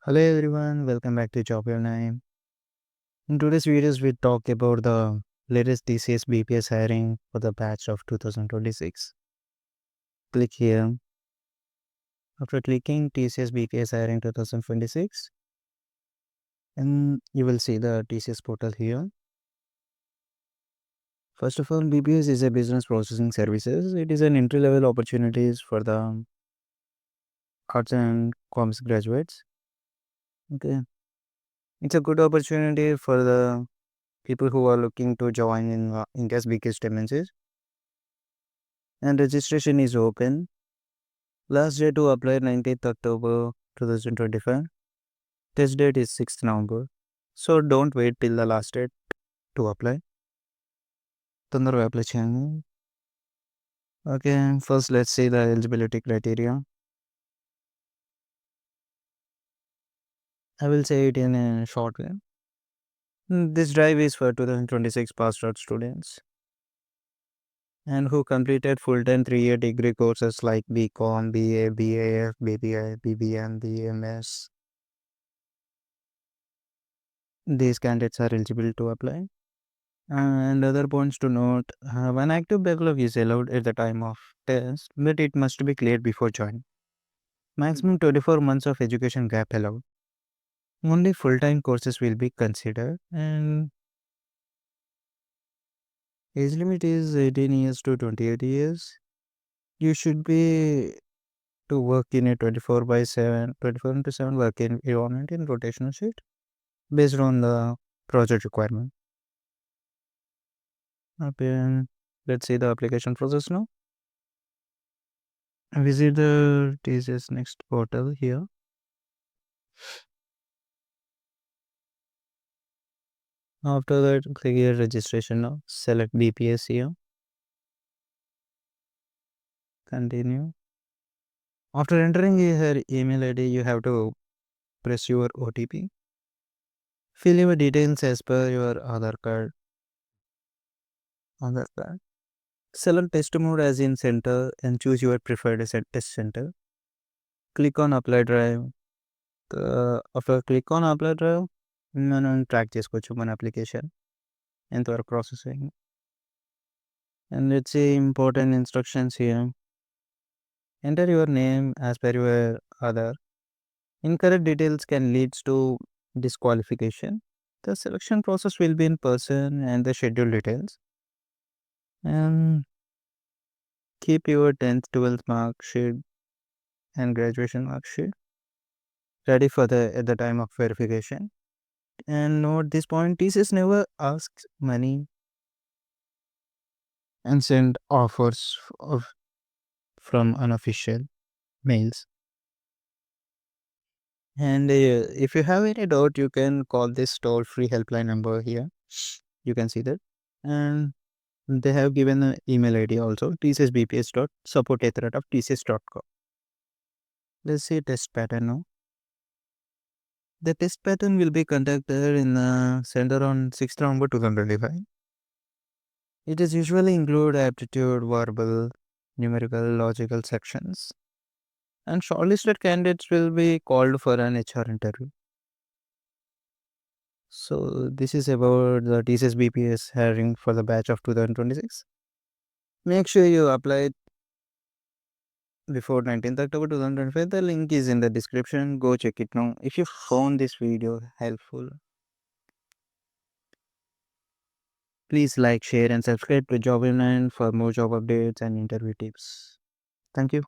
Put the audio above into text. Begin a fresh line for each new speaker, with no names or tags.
Hello everyone, welcome back to Jobwave9. In today's videos, we talk about the latest TCS BPS hiring for the batch of 2026. Click here. After clicking TCS BPS hiring 2026, and you will see the TCS portal here. First of all, BPS is a business processing services. It is an entry-level opportunities for the arts and commerce graduates. Okay, it's a good opportunity for the people who are looking to join in India's biggest MNCs. And registration is open. Last day to apply 19th October 2025. Test date is 6th November. So don't wait till the last date to apply. తొందరగా apply చేయండి. Okay, first let's see the eligibility criteria. I will say it in a short way. This drive is for 2026 passed out students and who completed full-time 3-year degree courses like BCom, BA, BAF, BBI, BBM, BMS. These candidates are eligible to apply. And other points to note, one active backlog is allowed at the time of test, but it must be cleared before joining. Maximum 24 months of education gap allowed. Only full-time courses will be considered, and age limit is 18 years to 28 years. You should be to work in a 24/7 work environment in rotational shift based on the project requirement. Okay, let's see the application process now. Visit the TCS next portal here. After that, click here registration now. Select BPS here. Continue. After entering your email ID, you have to press your OTP. Fill your details as per your Aadhaar card. Select test mode as in center and choose your preferred test center. Click on apply drive. After click on apply drive, మనం track చేసుకోవచ్చు మన application ఎంతవరకు processing. And let's see important instructions here. Enter your name as per your Aadhaar. Incorrect details can lead to disqualification. The selection process will be in person and the schedule details. And keep your 10th, 12th mark sheet and graduation mark sheet ready for at the time of verification. And note this point, TCS never asks money and send offers from unofficial mails. And if you have any doubt, you can call this toll-free helpline number here. You can see that. And they have given an email ID also, tcsbps.support@tcs.com. Let's see test pattern now. The test pattern will be conducted in the center on 6th November 2025. It is usually include aptitude, verbal, numerical, logical sections. And shortlisted candidates will be called for an HR interview. So this is about the TCS BPS hiring for the batch of 2026. Make sure you apply before 19th October 2025. The link is in the description. Go check it now. If you found this video helpful, please like, share and subscribe to Jobwave9 for more job updates and interview tips. Thank you.